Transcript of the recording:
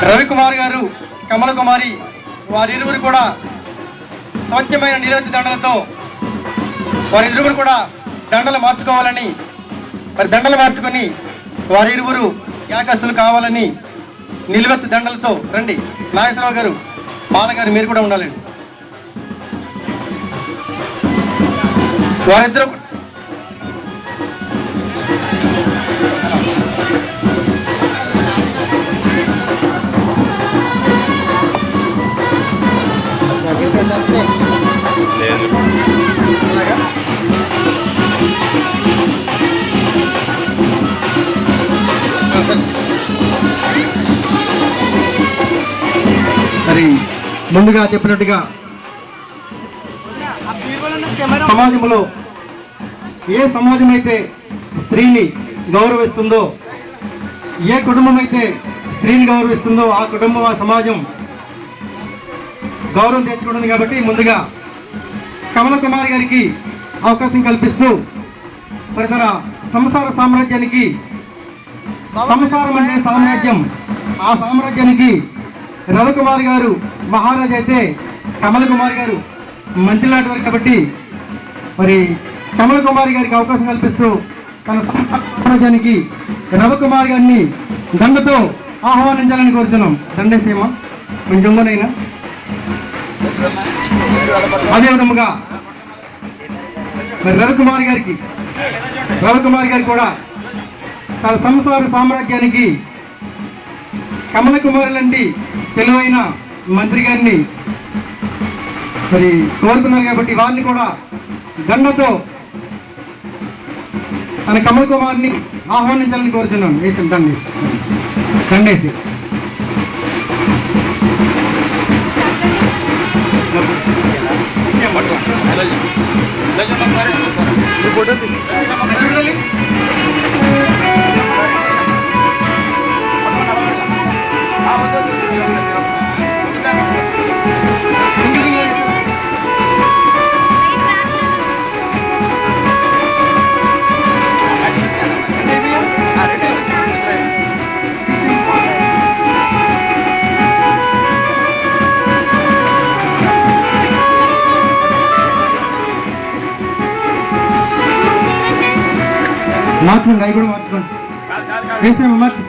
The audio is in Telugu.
రవికుమార్ గారు, కమల కుమారి వారిరువురు కూడా స్వచ్ఛమైన నిలవెత్తి దండలతో వారిరువురు కూడా దండలు మార్చుకోవాలని, మరి దండలు మార్చుకొని వారిరువురు యాకస్తులు కావాలని నిలువెత్తు దండలతో రండి. నాగేశ్వరరావు గారు, బాలగారు మీరు కూడా ఉండాలండి. వారిద్దరు మరి ముందుగా చెప్పినట్టుగా సమాజంలో ఏ సమాజం అయితే స్త్రీని గౌరవిస్తుందో, ఏ కుటుంబం అయితే స్త్రీని గౌరవిస్తుందో ఆ కుటుంబం, ఆ సమాజం గౌరవం తెచ్చుకుంటుంది. కాబట్టి ముందుగా కమల కుమారి గారికి అవకాశం కల్పిస్తూ మరి తన సంసార సామ్రాజ్యానికి, సంసారం అంటే సామ్రాజ్యం, ఆ సామ్రాజ్యానికి రవికుమార్ గారు మహారాజు అయితే కమల కుమారి గారు మంత్రి లాంటి వారు. కాబట్టి మరి కమల కుమారి గారికి అవకాశం కల్పిస్తూ తన సామ్రాజ్యానికి రవికుమార్ గారిని దండతో ఆహ్వానించాలని కోరుతున్నాం. దండేసేమా కొంచెంగానైనా. అదేవిధముగా మరి రవికుమార్ గారు కూడా తన సంసార సామ్రాజ్యానికి కమల కుమారి లాంటి తెలివైన మంత్రి గారిని మరి కోరుతున్నారు. కాబట్టి వారిని కూడా దండతో తన కమల కుమార్ని ఆహ్వానించాలని కోరుతున్నాం. వేసాం దండేసి మార్చుకోండి. అవి కూడా మార్చుకోండి. వేసాము మార్చు.